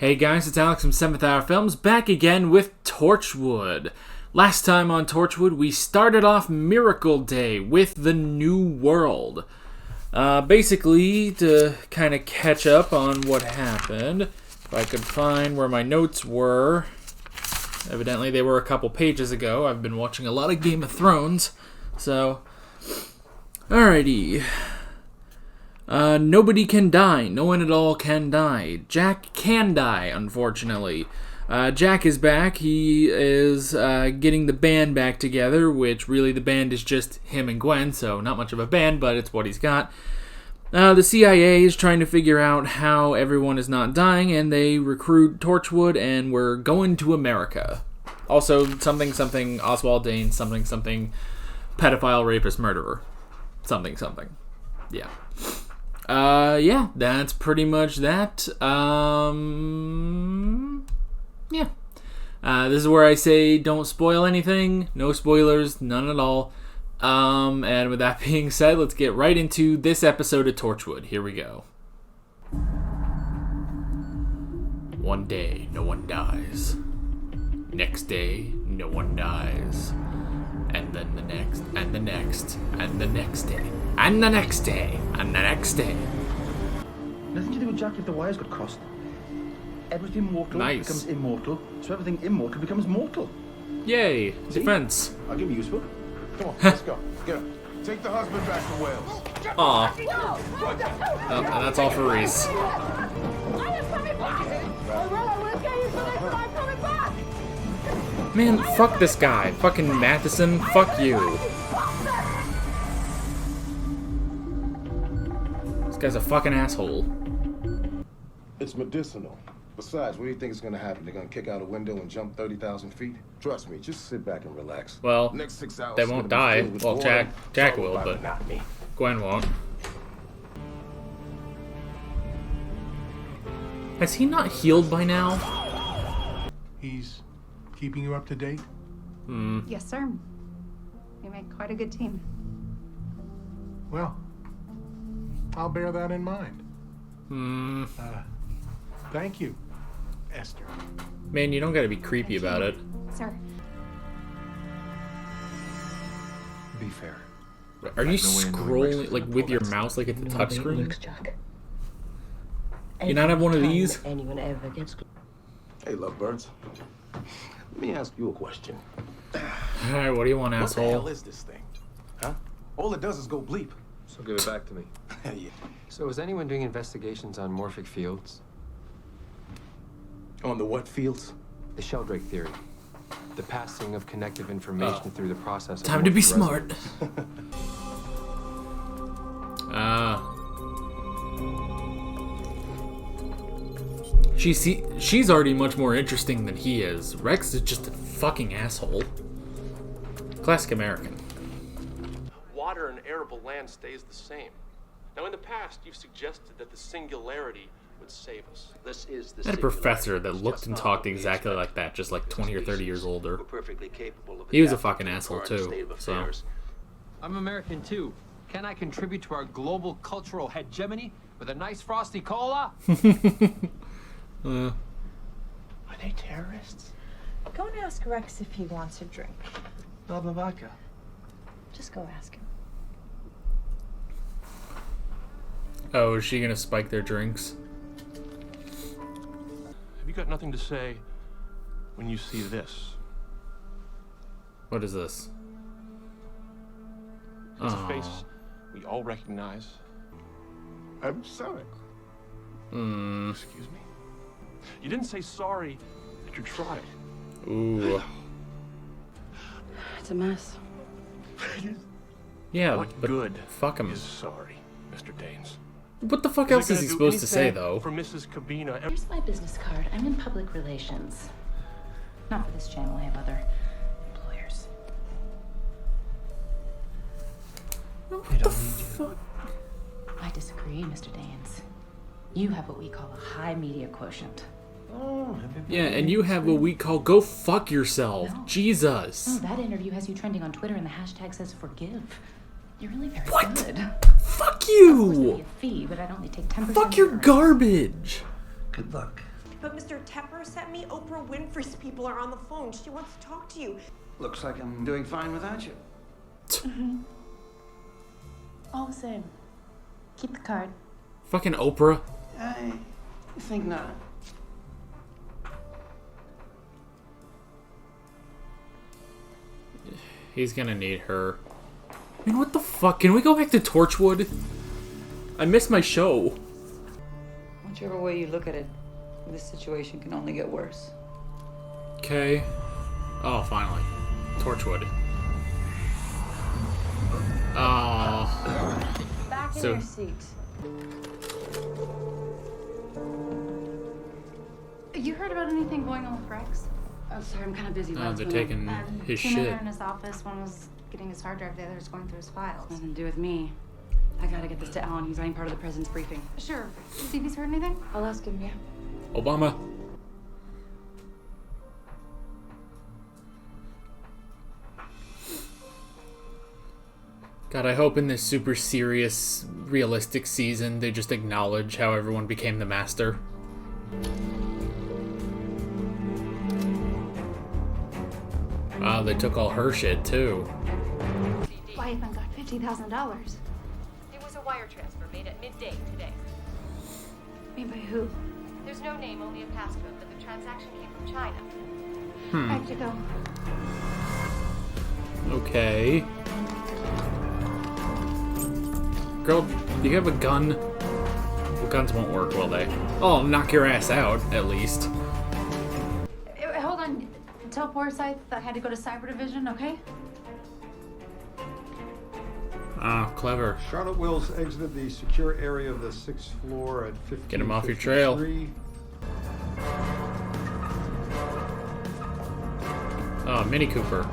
Hey guys, it's Alex from 7th Hour Films, back again with Torchwood. Last time on Torchwood, we started off Miracle Day with the New World. Basically, to kind of catch up on what happened, if I could find where my notes were. Evidently, they were a couple pages ago. I've been watching a lot of Game of Thrones, so... Alrighty. Nobody can die. No one at all can die. Jack can die, unfortunately. Jack is back. He is getting the band back together, which really the band is just him and Gwen, so not much of a band, but it's what he's got. The CIA is trying to figure out how everyone is not dying, and they recruit Torchwood, and we're going to America. Also, something, Oswald Danes, something, pedophile, rapist, murderer. Something. Yeah. Yeah, that's pretty much that. Yeah. This is where I say don't spoil anything. No spoilers, none at all. And with that being said, let's get right into this episode of Torchwood. Here we go. One day, no one dies. Next day, no one dies. And then the next, and the next, and the next day, and the next day, and the next day. Nothing to do with Jack if the wires got crossed. Everything mortal becomes immortal, so everything immortal becomes mortal. Yay, defense. I'll give you useful. Come on, let's go. Get up. Take the husband back to Wales. Aw. Oh, and that's all for Reese. Man, fuck this guy. Fucking Matheson, fuck you. This guy's a fucking asshole. It's medicinal. Besides, what do you think is going to happen? They're going to kick out a window and jump 30,000 feet? Trust me, just sit back and relax. Well, next 6 hours they won't die. Well, Jack will, but not me. Gwen won't. Has he not healed by now? He's keeping you up to date? Yes, sir. We make quite a good team. Well, I'll bear that in mind. Thank you, Esther. Man, you don't gotta be creepy about it. Sir. Be fair. Are you scrolling, like, with your mouse, like it's a touchscreen? You not have one of these? Anyone ever gets... Hey, lovebirds. Let me ask you a question. Alright, what do you want, What the hell asshole? is this thing? Huh? All it does is go bleep. So give it back to me. Yeah. So is anyone doing investigations on morphic fields? On the what fields? The Sheldrake theory. The passing of connective information through the process of Time to be smart. She's already much more interesting than he is. Rex is just a fucking asshole. Classic American. Water and arable land stays the same. Now, in the past, you've suggested that the singularity would save us. This is the I had a professor that looked and talked exactly like that, just like 20 or 30 years older. We're perfectly capable of He was a adapting fucking to the asshole current too, state of so. affairs. I'm American too. Can I contribute to our global cultural hegemony with a nice frosty cola? Are they terrorists? Go and ask Rex if he wants a drink. Baba vodka. Just go ask him. Oh, is she gonna spike their drinks? Have you got nothing to say when you see this? What is this? It's a face we all recognize. I'm sorry. Excuse me? You didn't say sorry that you tried. Ooh. It's a mess. Yeah, What but good fuck him. is sorry, Mr. Danes? What the fuck else is he supposed to say, though? For Mrs. Cabina. Here's my business card. I'm in public relations. Not for this channel. I have other employers. What the fuck? I disagree, Mr. Danes. You have what we call a high media quotient. Yeah, and you have what we call go fuck yourself. No. Jesus. Oh, that interview has you trending on Twitter and the hashtag says forgive. You're really very What? good. Fuck Of course, there'd be you! a fee, but I'd only take 10% Fuck of your the rest. garbage! Good luck. But Mr. Tepper sent me. Oprah Winfrey's people are on the phone. She wants to talk to you. Looks like I'm doing fine without you. All the same. Keep the card. Fucking Oprah. I think not. He's gonna need her. I mean, what the fuck? Can we go back to Torchwood? I missed my show. Whichever way you look at it, this situation can only get worse. Okay. Oh, finally. Torchwood. Oh. Back in your seat. You heard about anything going on with Rex? Oh, sorry, I'm kind of busy. They're taking his Two shit. men are in his office. One was getting his hard drive. The other is going through his files. Nothing to do with me. I gotta get this to Alan. He's running part of the president's briefing. Sure. See if he's heard anything? I'll ask him, yeah. Obama. God, I hope in this super serious, realistic season they just acknowledge how everyone became the master. Wow, they took all her shit too. Why even got $50,000? It was a wire transfer made at midday today. Made by who? There's no name, only a passcode, but the transaction came from China. I have to go. Okay. Girl, do you have a gun? Well, guns won't work, will they? Oh, I'll knock your ass out, at least. Hold on. Tell Forsyth I had to go to Cyber Division, okay? Ah, clever. Charlotte Wills exited the secure area of the 6th floor at 15. Get him off your trail. Oh, Mini Cooper.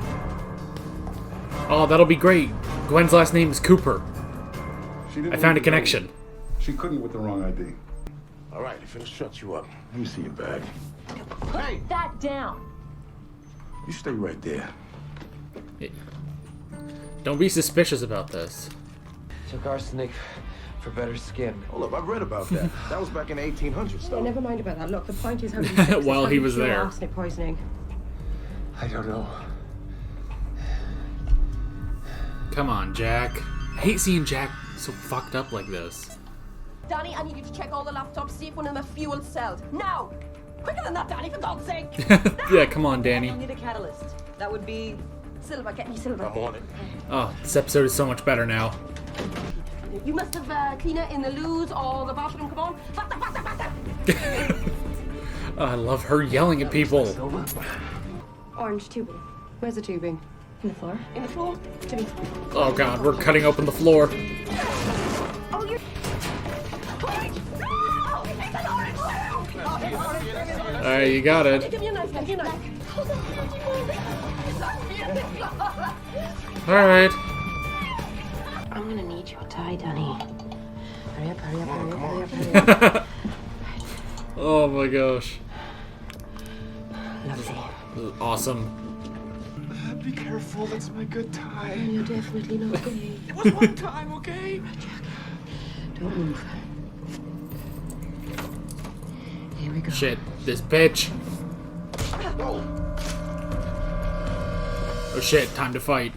Oh, that'll be great. Gwen's last name is Cooper. I found a connection. She couldn't with the wrong ID. All right, if it'll shut you up, let me see your bag. Put that down. You stay right there. Don't be suspicious about this. Took arsenic for better skin. Hold up, I've read about that. That was back in the 1800s, though. Yeah, never mind about that. Look, the point is how do you fix While this? he How do was you cure there. arsenic poisoning. I don't know. Come on, Jack. I hate seeing Jack so fucked up like this. Danny, I need you to check all the laptops, see if one of them have fuel cells. Now! Quicker than that, Danny, for God's sake! Yeah, come on, Danny. I need a catalyst. That would be silver. Get me silver. I'm on it. Oh, this episode is so much better now. You must have cleaner in the loos or the bathroom. Come on. Faster, faster, faster! Oh, I love her yelling at people. Orange tubing. Where's the tubing? In the floor. In the floor? Jimmy. Oh god, we're cutting open the floor. Oh, you're... Orange! No! It's an orange tube! Alright, you got it. Give me a knife, give me a knife. Alright. I'm gonna need your tie, Danny. Hurry up, hurry up, hurry up, hurry up, hurry up. Oh my gosh. Lovely. This is awesome. Be careful, that's my good tie. You're definitely not gay. It was one time, okay? Don't move. Here we go. Shit, this bitch. Oh shit, time to fight.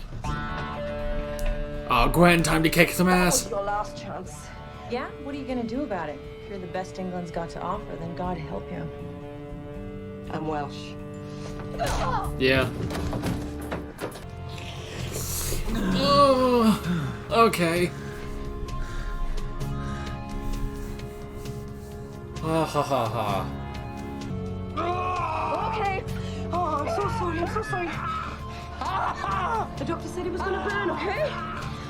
Oh, Gwen, time to kick some ass. Your last chance. Yeah? What are you gonna do about it? If you're the best England's got to offer, then God help you. I'm Welsh. Yeah. Oh, okay. Ha ha ha ha. Okay. Oh, I'm so sorry. I'm so sorry. The doctor said it was gonna burn, okay?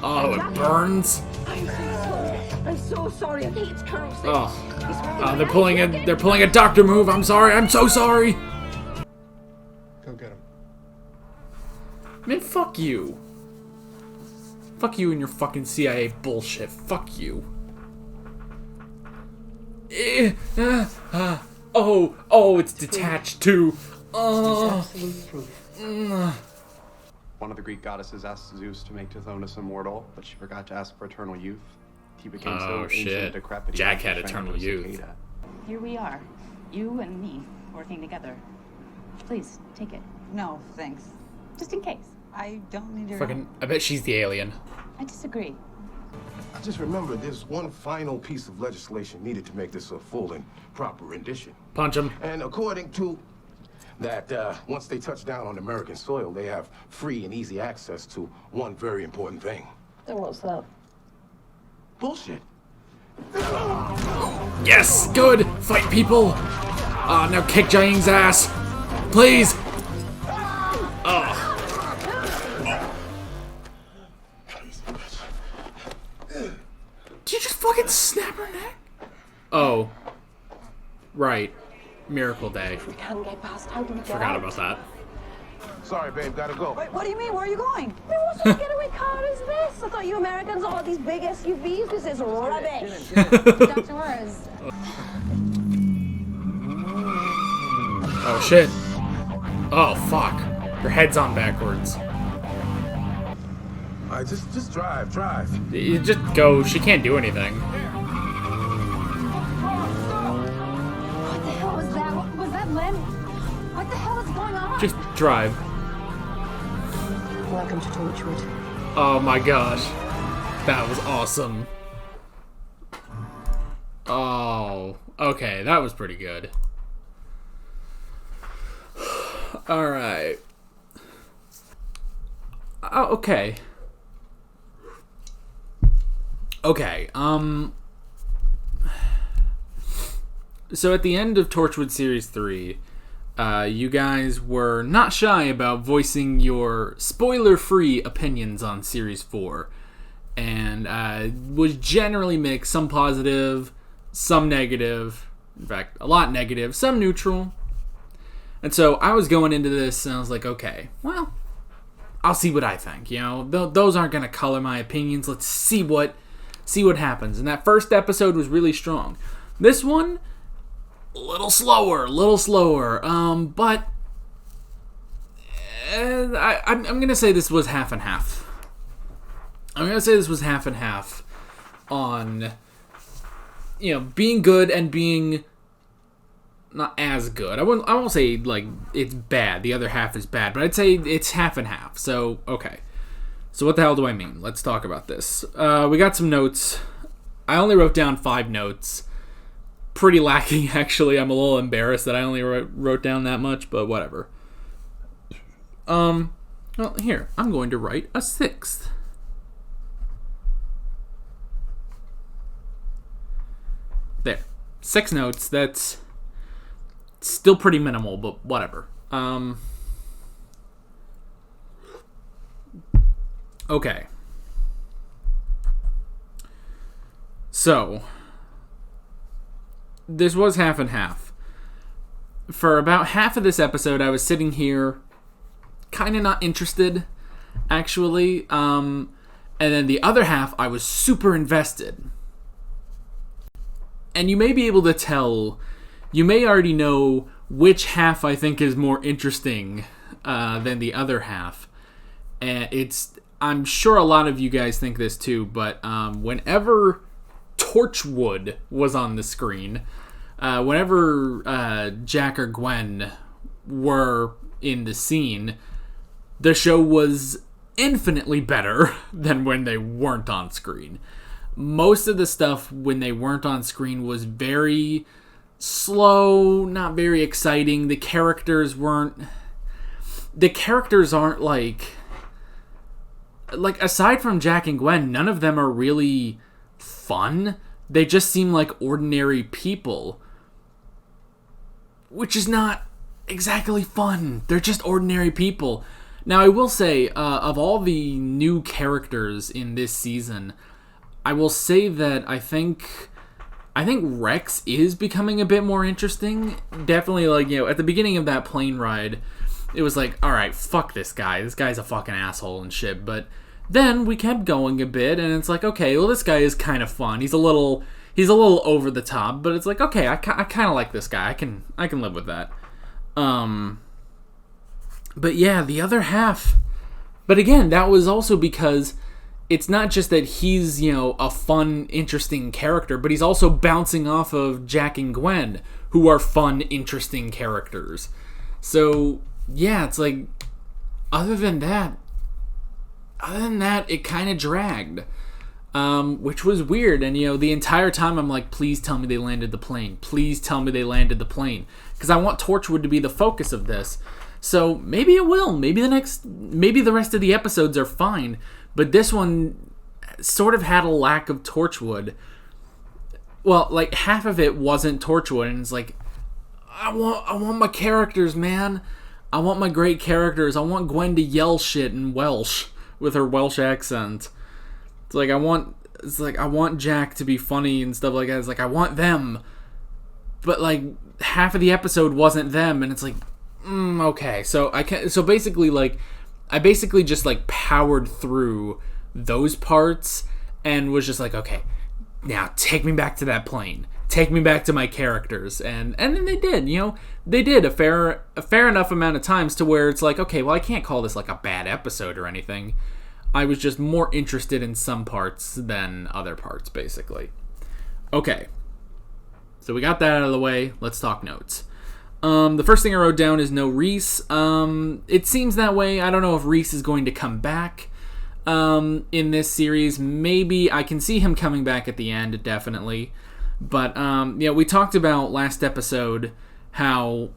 Oh, it burns. I'm so sorry. I'm so sorry. I think it's corrosive. Oh, they're pulling a doctor move. I'm sorry. I'm so sorry. Go get him. Man, fuck you. Fuck you and your fucking CIA bullshit. Fuck you. Oh, it's detached too. Oh. One of the Greek goddesses asked Zeus to make Tithonus immortal, but she forgot to ask for eternal youth. He became so ancient and decrepit. Jack had eternal youth. Here we are. You and me working together. Please, take it. No, thanks. Just in case. I don't need your Fucking, I bet she's the alien. I disagree. I just remember there's one final piece of legislation needed to make this a full and proper rendition. Punch him. And according to that, once they touch down on American soil, they have free and easy access to one very important thing. And what's that? Bullshit. Yes, good. Fight people. Now kick Jiang's ass, please. Did you just fucking snap her neck? Oh, right. Miracle Day. We can't get past. How do we get Forgot out? about that. Sorry, babe, gotta go. Wait, what do you mean? Where are you going? What sort of getaway car is this? I thought you Americans all had these big SUVs. This is rubbish. Dr. Wars. Oh shit. Oh fuck. Her head's on backwards. Alright, just drive. You just go. She can't do anything. What the hell was that? Was that Lynn? What the hell is going on? Just drive. Welcome to Torchwood. Oh my gosh. That was awesome. Oh, okay, that was pretty good. Alright. Oh, okay. Okay, so at the end of Torchwood Series 3, you guys were not shy about voicing your spoiler-free opinions on Series 4. And was generally mixed, some positive, some negative, in fact, a lot negative, some neutral. And so I was going into this and I was like, okay, well, I'll see what I think. You know, those aren't going to color my opinions. Let's see what happens. And that first episode was really strong. This one, a little slower. But I'm going to say this was half and half. I'm going to say this was half and half on, you know, being good and being not as good. I won't say, like, it's bad. The other half is bad. But I'd say it's half and half. So, okay. So what the hell do I mean? Let's talk about this. We got some notes. I only wrote down 5 notes. Pretty lacking, actually. I'm a little embarrassed that I only wrote down that much, but whatever. Well, here. I'm going to write a 6th. There. 6 notes. That's still pretty minimal, but whatever. Okay. So, this was half and half. For about half of this episode, I was sitting here kind of not interested, actually. And then the other half, I was super invested. And you may be able to tell, you may already know which half I think is more interesting than the other half. And I'm sure a lot of you guys think this too, but whenever Torchwood was on the screen, whenever Jack or Gwen were in the scene, the show was infinitely better than when they weren't on screen. Most of the stuff when they weren't on screen was very slow, not very exciting. The characters aren't like aside from Jack and Gwen, none of them are really fun. They just seem like ordinary people, which is not exactly fun. They're just ordinary people. Now, I will say, of all the new characters in this season, I will say that I think Rex is becoming a bit more interesting. Definitely, like, you know, at the beginning of that plane ride, it was like, all right, fuck this guy. This guy's a fucking asshole and shit. But then we kept going a bit, and it's like, okay, well, this guy is kind of fun. He's a little over the top, but it's like, okay, I kind of like this guy. I can live with that. But yeah, the other half. But again, that was also because it's not just that he's, you know, a fun, interesting character, but he's also bouncing off of Jack and Gwen, who are fun, interesting characters. So, yeah, it's like, other than that, it kind of dragged. Which was weird. And, the entire time I'm like, please tell me they landed the plane. Please tell me they landed the plane. Because I want Torchwood to be the focus of this. So maybe it will. Maybe the rest of the episodes are fine. But this one sort of had a lack of Torchwood. Well, like, half of it wasn't Torchwood. And it's like, I want my characters, man. I want my great characters. I want Gwen to yell shit in Welsh with her Welsh accent. It's like I want Jack to be funny and stuff like that. It's like I want them, but like half of the episode wasn't them, and it's like, okay. So I basically just like powered through those parts and was just like, okay, now take me back to that plane, take me back to my characters, and then they did. They did a fair enough amount of times to where it's like, okay, well, I can't call this like a bad episode or anything. I was just more interested in some parts than other parts, basically. Okay. So we got that out of the way. Let's talk notes. The first thing I wrote down is no Reese. It seems that way. I don't know if Reese is going to come back in this series. Maybe. I can see him coming back at the end, definitely. But, we talked about last episode how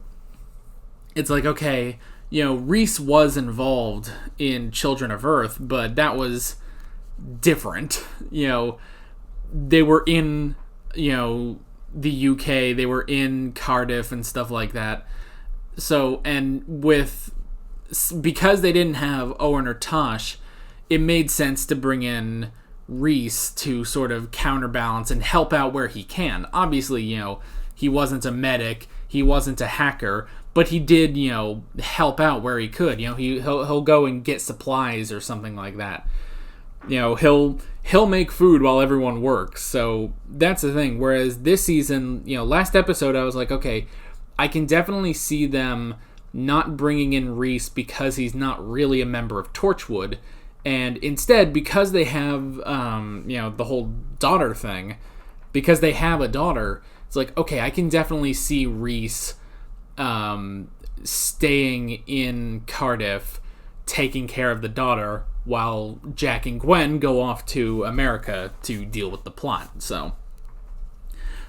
it's like, okay, Reese was involved in Children of Earth, but that was different. They were in, the UK, they were in Cardiff and stuff like that. So, and because they didn't have Owen or Tosh, it made sense to bring in Reese to sort of counterbalance and help out where he can. Obviously, he wasn't a medic, he wasn't a hacker, but he did, help out where he could. He'll go and get supplies or something like that. He'll make food while everyone works. So that's the thing. Whereas this season, last episode, I was like, okay, I can definitely see them not bringing in Reese because he's not really a member of Torchwood, and instead, because they have, the whole daughter thing, because they have a daughter, it's like, okay, I can definitely see Reese staying in Cardiff, taking care of the daughter, while Jack and Gwen go off to America to deal with the plot. So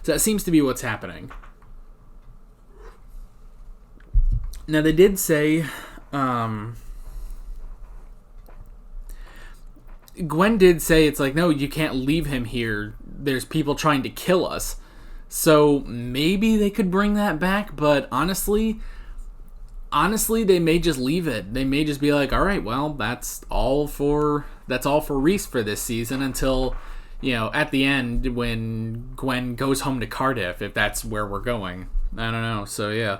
that seems to be what's happening. Now, they did say, Gwen did say, it's like, no, you can't leave him here. There's people trying to kill us. So maybe they could bring that back, but honestly, they may just leave it. They may just be like, all right, well, that's all for Reese for this season until, at the end when Gwen goes home to Cardiff, if that's where we're going. I don't know. So yeah.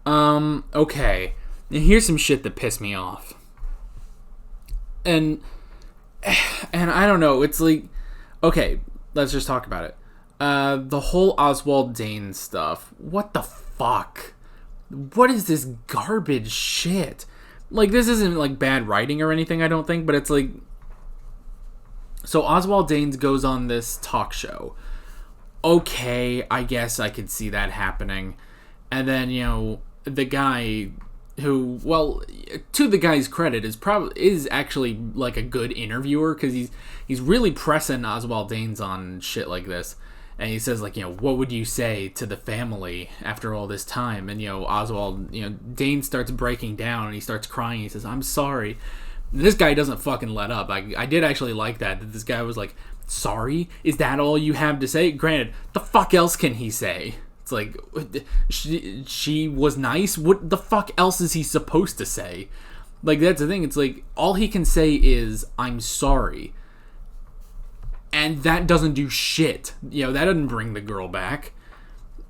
Okay. Now here's some shit that pissed me off. And I don't know. It's like, okay, let's just talk about it. The whole Oswald Danes stuff. What the fuck? What is this garbage shit? Like, this isn't like bad writing or anything, I don't think, but it's like, so Oswald Danes goes on this talk show. Okay, I guess I could see that happening. And then, the guy who, well, to the guy's credit, is actually like a good interviewer, because he's really pressing Oswald Danes on shit like this. And he says, like, what would you say to the family after all this time? And, Oswald, Dane starts breaking down and he starts crying. He says, I'm sorry. And this guy doesn't fucking let up. I did actually like that this guy was like, sorry? Is that all you have to say? Granted, the fuck else can he say? It's like, she was nice? What the fuck else is he supposed to say? Like, that's the thing. It's like, all he can say is, I'm sorry. And that doesn't do shit. That doesn't bring the girl back.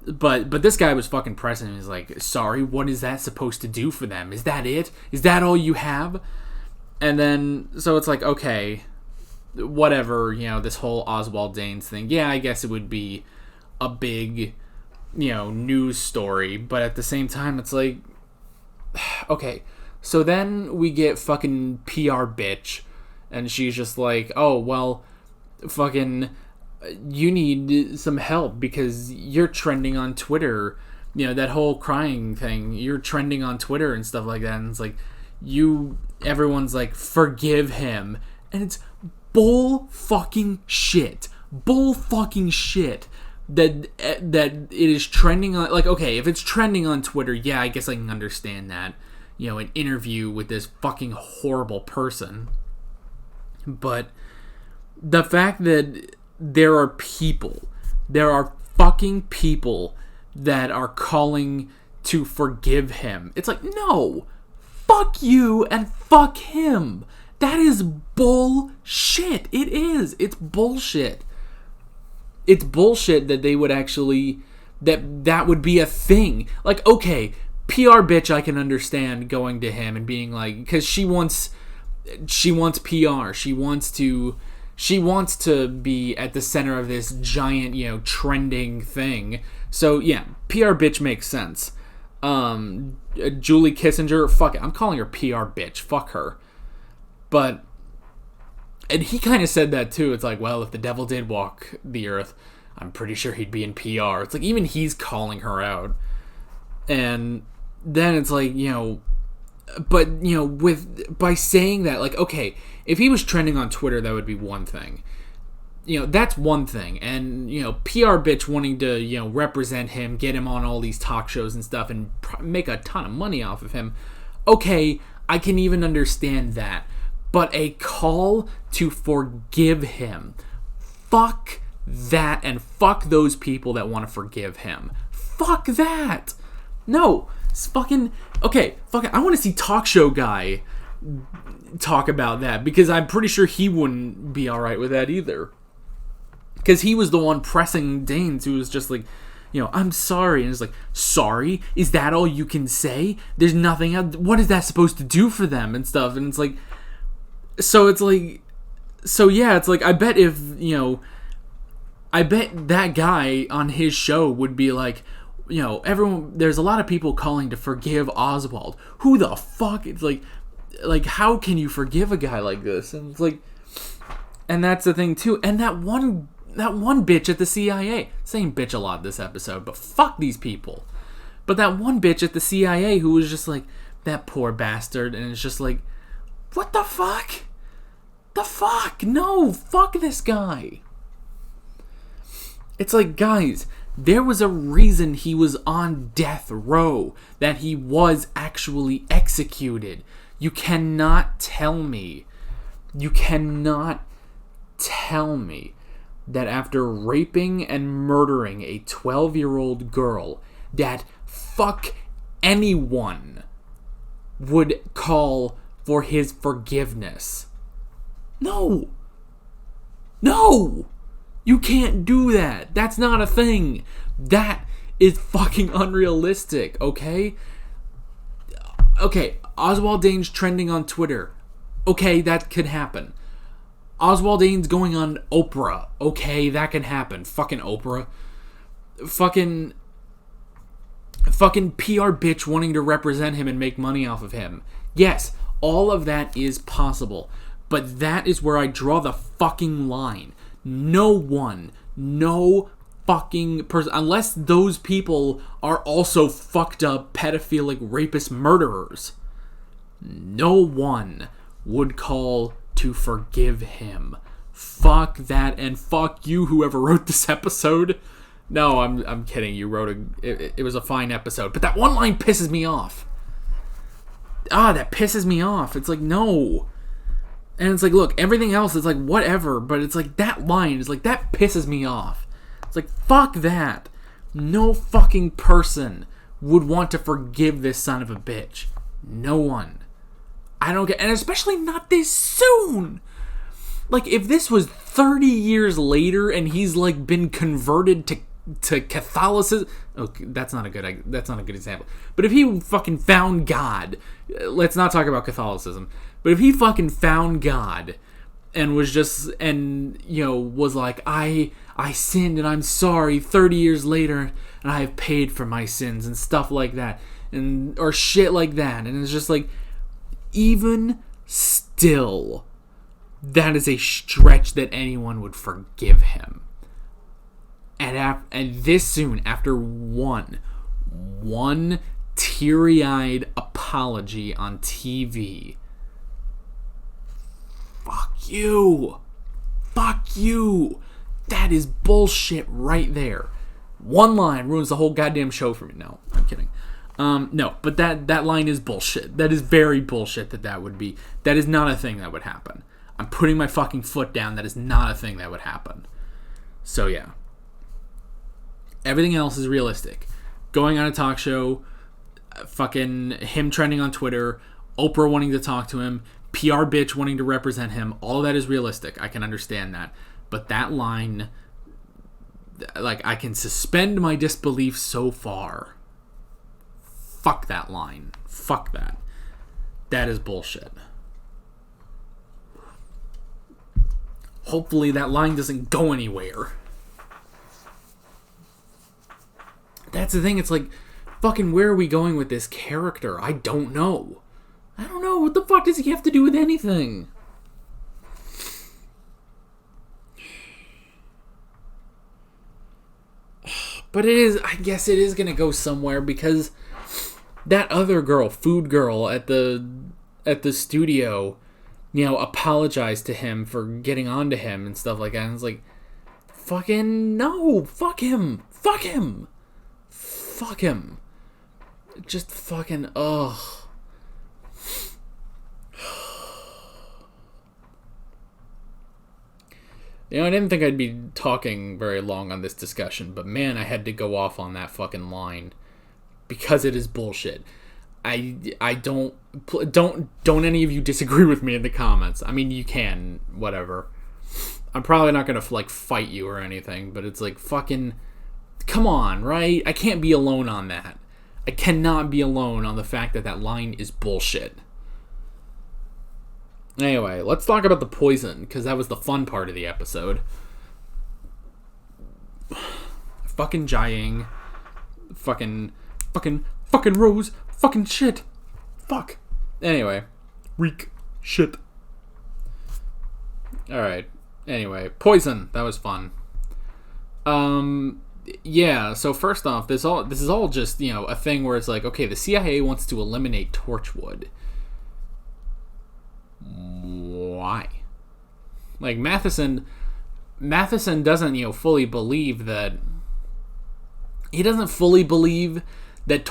But this guy was fucking pressing. He's like, sorry, what is that supposed to do for them? Is that it? Is that all you have? And then, so it's like, okay, whatever, this whole Oswald Danes thing. Yeah, I guess it would be a big, news story. But at the same time, it's like, okay, so then we get fucking PR bitch. And she's just like, oh, well, fucking, you need some help because you're trending on Twitter that whole crying thing. You're trending on Twitter and stuff like that, and it's like everyone's like, forgive him, and it's bull fucking shit that it is trending on, like, okay, if it's trending on Twitter, yeah, I guess I can understand that, an interview with this fucking horrible person, but the fact that there are fucking people that are calling to forgive him, it's like, no, fuck you and fuck him. That is bullshit. It is. It's bullshit. It's bullshit that they would actually, that would be a thing. Like, okay, PR bitch, I can understand going to him and being like, because she wants PR. She wants to be at the center of this giant, trending thing. So yeah, PR bitch makes sense. Julie Kissinger, fuck it, I'm calling her PR bitch. Fuck her. But, and he kind of said that too. It's like, well, if the devil did walk the earth, I'm pretty sure he'd be in PR. It's like, even he's calling her out. And then it's like, but, by saying that, like, okay, if he was trending on Twitter, that would be one thing. That's one thing. And, PR bitch wanting to, represent him, get him on all these talk shows and stuff, and make a ton of money off of him. Okay, I can even understand that. But a call to forgive him, fuck that, and fuck those people that want to forgive him. Fuck that. No, it's fucking, okay, fuck it. I want to see Talk Show Guy talk about that, because I'm pretty sure he wouldn't be alright with that either. Because he was the one pressing Danes, who was just like, I'm sorry. And it's like, sorry? Is that all you can say? There's nothing else. What is that supposed to do for them and stuff? And it's like, so yeah, it's like, I bet that guy on his show would be like, everyone, there's a lot of people calling to forgive Oswald. Who the fuck? It's like, how can you forgive a guy like this? And it's like, and that's the thing too. And that one bitch at the CIA, saying bitch a lot this episode, but fuck these people. But that one bitch at the CIA who was just like, that poor bastard, and it's just like, what the fuck? The fuck? No, fuck this guy. It's like, guys, there was a reason he was on death row, that he was actually executed. You cannot tell me that after raping and murdering a 12-year-old girl, that fuck anyone would call for his forgiveness. No! You can't do that. That's not a thing. That is fucking unrealistic, okay? Okay, Oswald Danes trending on Twitter. Okay, that could happen. Oswald Danes going on Oprah. Okay, that can happen. Fucking Oprah. Fucking PR bitch wanting to represent him and make money off of him. Yes, all of that is possible. But that is where I draw the fucking line. No fucking person, unless those people are also fucked up, pedophilic, rapist murderers, no one would call to forgive him. Fuck that, and fuck you, whoever wrote this episode. No, I'm kidding. You wrote it was a fine episode, but that one line pisses me off. That pisses me off. It's like, no. And it's like, look, everything else is like, whatever, but it's like, that line is like, that pisses me off. It's like, fuck that. No fucking person would want to forgive this son of a bitch. No one. I don't get, and especially not this soon. Like, if this was 30 years later and he's like been converted to Catholicism, okay, that's not a good example. But if he fucking found God, let's not talk about Catholicism. But if he fucking found God and was just, and was like, I sinned and I'm sorry 30 years later and I have paid for my sins and stuff like that, and or shit like that, and it's just like, even still, that is a stretch that anyone would forgive him. And this soon, after one one teary-eyed apology on TV. Fuck you. Fuck you. That is bullshit right there. One line ruins the whole goddamn show for me. No, I'm kidding. No, but that line is bullshit. That is very bullshit that would be. That is not a thing that would happen. I'm putting my fucking foot down. That is not a thing that would happen. So yeah. Everything else is realistic. Going on a talk show, fucking him trending on Twitter, Oprah wanting to talk to him, PR bitch wanting to represent him, all of that is realistic. I can understand that. But that line, like, I can suspend my disbelief so far. Fuck that line. Fuck that. That is bullshit. Hopefully that line doesn't go anywhere. That's the thing. It's like, fucking, where are we going with this character? I don't know. I don't know. What the fuck does he have to do with anything? But it is, I guess it is going to go somewhere because that other girl, Food Girl at the studio, you know, apologized to him for getting on to him and stuff like that. And it's like, fucking no. Fuck him. Fuck him. Fuck him. Just fucking, ugh. You know, I didn't think I'd be talking very long on this discussion, but man, I had to go off on that fucking line because it is bullshit. I don't any of you disagree with me in the comments. I mean, you can, whatever. I'm probably not gonna like fight you or anything, but it's like, fucking, come on, right? I can't be alone on that. I cannot be alone on the fact that line is bullshit. Anyway, let's talk about the poison, because that was the fun part of the episode. Fucking Jiaying. Fucking Rose. Fucking shit. Fuck. Anyway. Reek. Shit. Alright. Anyway. Poison. That was fun. Yeah, so first off, this is all just, you know, a thing where it's like, okay, the CIA wants to eliminate Torchwood. Why? Like, Matheson doesn't, you know, fully believe that... He doesn't fully believe that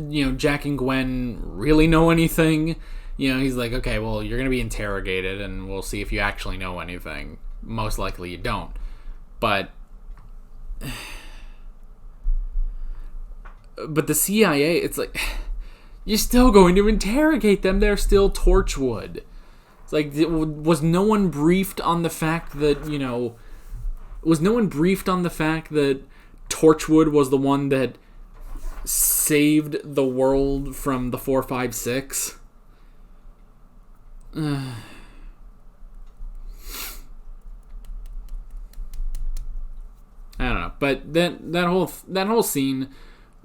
you know, Jack and Gwen really know anything. You know, he's like, okay, well, you're gonna be interrogated and we'll see if you actually know anything. Most likely you don't. But the CIA, it's like, you're still going to interrogate them. They're still Torchwood. It's like, was no one briefed on the fact that, you know, Torchwood was the one that saved the world from the 456? I don't know, but that whole scene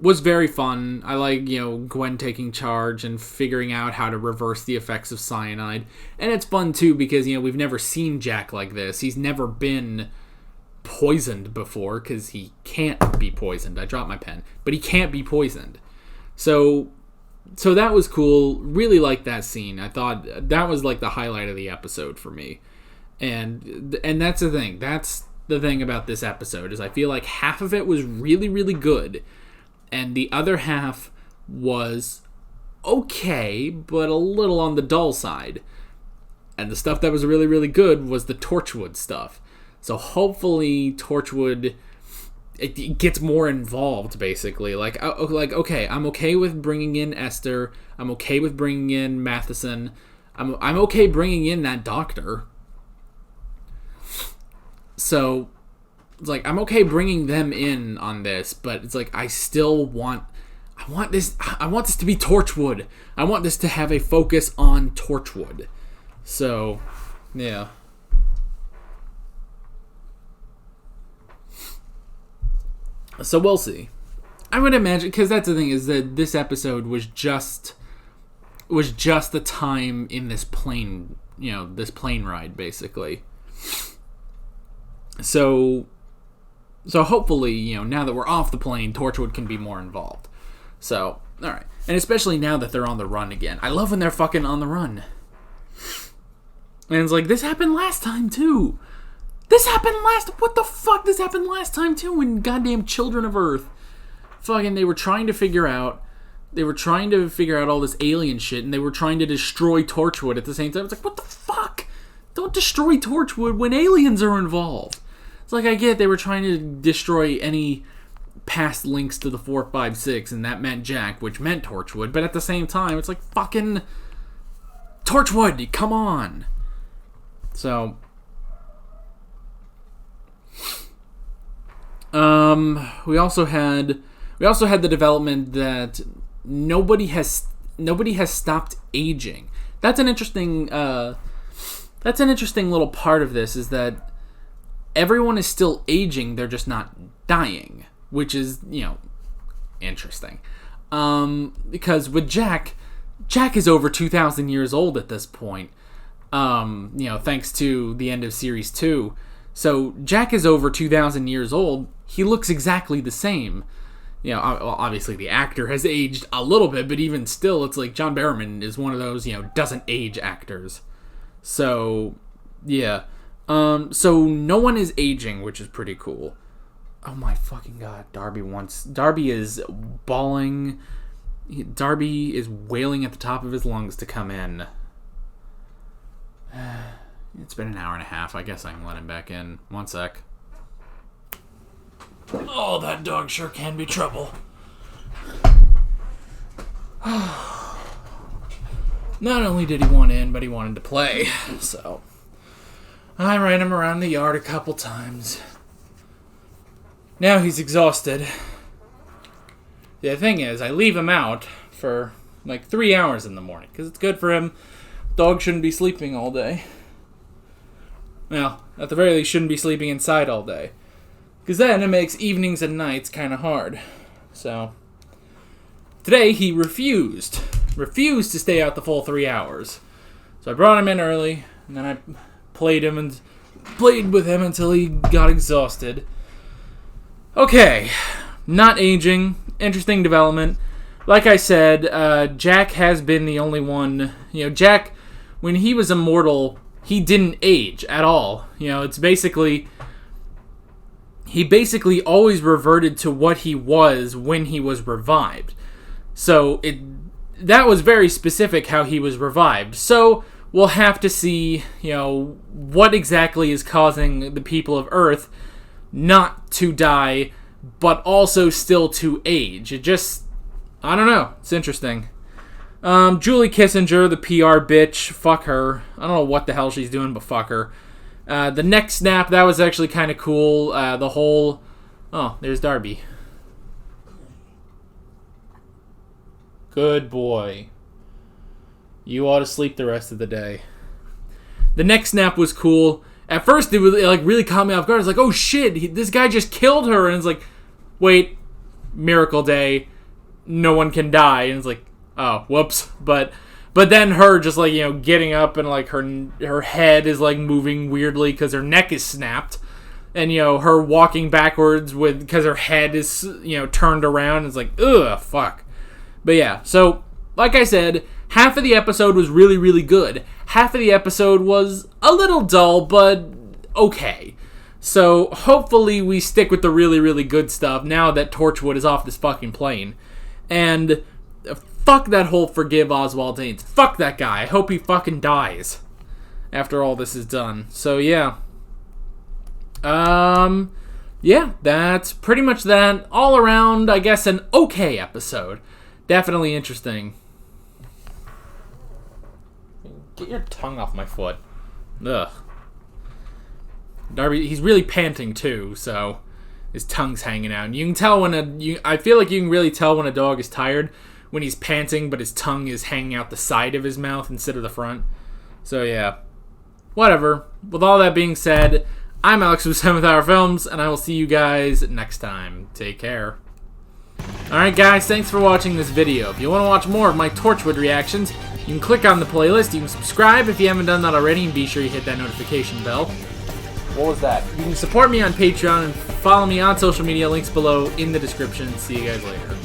was very fun. I like, you know, Gwen taking charge and figuring out how to reverse the effects of cyanide. And it's fun too because, you know, we've never seen Jack like this. He's never been poisoned before because he can't be poisoned. I dropped my pen, but he can't be poisoned. So that was cool. Really liked that scene. I thought that was like the highlight of the episode for me. And that's the thing. That's the thing about this episode is I feel like half of it was really, really good. And the other half was okay, but a little on the dull side. And the stuff that was really, really good was the Torchwood stuff. So hopefully Torchwood, it gets more involved, basically. Like, okay, I'm okay with bringing in Esther. I'm okay with bringing in Matheson. I'm okay bringing in that doctor. So, it's like, I'm okay bringing them in on this, but it's like, I want this to be Torchwood. I want this to have a focus on Torchwood. So, yeah. So we'll see. I would imagine, because that's the thing, is that this episode was just the time in this plane, you know, this plane ride, basically. So So hopefully, you know, now that we're off the plane, Torchwood can be more involved. So, alright. And especially now that they're on the run again. I love when they're fucking on the run. And it's like, this happened last time, too. What the fuck? This happened last time, too, when goddamn Children of Earth. Fucking, they were trying to figure out all this alien shit, and they were trying to destroy Torchwood at the same time. It's like, what the fuck? Don't destroy Torchwood when aliens are involved. It's like, I get they were trying to destroy any past links to the 456, and that meant Jack, which meant Torchwood, but at the same time, it's like, fucking Torchwood, come on. So, we also had the development that nobody has stopped aging. That's an interesting little part of this, is that everyone is still aging, they're just not dying, which is, you know, interesting. Because with Jack is over 2,000 years old at this point. You know, thanks to the end of Series 2. So, Jack is over 2,000 years old. He looks exactly the same. You know, obviously the actor has aged a little bit, but even still, it's like John Barrowman is one of those, you know, doesn't age actors. So, yeah. So no one is aging, which is pretty cool. Oh my fucking god, Darby is bawling. Darby is wailing at the top of his lungs to come in. It's been an hour and a half. I guess I can let him back in. One sec. Oh, that dog sure can be trouble. Not only did he want in, but he wanted to play. So, I ran him around the yard a couple times. Now he's exhausted. The thing is, I leave him out for like 3 hours in the morning, because it's good for him. Dog shouldn't be sleeping all day. Well, at the very least, shouldn't be sleeping inside all day. Because then it makes evenings and nights kind of hard. So, today he refused to stay out the full 3 hours. So I brought him in early, and then I played with him until he got exhausted. Okay, not aging, interesting development. Like I said, Jack has been the only one. You know, Jack, when he was immortal, he didn't age at all. You know, it's basically, he basically always reverted to what he was when he was revived. So that was very specific how he was revived. So we'll have to see, you know, what exactly is causing the people of Earth not to die, but also still to age. It just, I don't know. It's interesting. Julie Kissinger, the PR bitch, fuck her. I don't know what the hell she's doing, but fuck her. The neck snap, that was actually kind of cool. The whole, oh, there's Darby. Good boy. You ought to sleep the rest of the day. The neck snap was cool. At first, it was like really caught me off guard. It's like, oh shit, this guy just killed her. And it's like, wait, miracle day. No one can die. And it's like, oh, whoops. But then her just like, you know, getting up and like her head is like moving weirdly because her neck is snapped. And, you know, her walking backwards because her head is, you know, turned around. It's like, ugh, fuck. But yeah, so, like I said, half of the episode was really, really good. Half of the episode was a little dull, but okay. So, hopefully we stick with the really, really good stuff now that Torchwood is off this fucking plane. And fuck that whole forgive Oswald Danes. Fuck that guy. I hope he fucking dies after all this is done. So, yeah. Yeah, that's pretty much that. All around, I guess, an okay episode. Definitely interesting. Get your tongue off my foot. Ugh. Darby, he's really panting too, so his tongue's hanging out. And you can tell I feel like you can really tell when a dog is tired when he's panting, but his tongue is hanging out the side of his mouth instead of the front. So yeah. Whatever. With all that being said, I'm Alex with 7th Hour Films, and I will see you guys next time. Take care. Alright guys, thanks for watching this video. If you want to watch more of my Torchwood reactions, you can click on the playlist, you can subscribe if you haven't done that already, and be sure you hit that notification bell. What was that? You can support me on Patreon and Follow me on social media, links below in the description. See you guys later.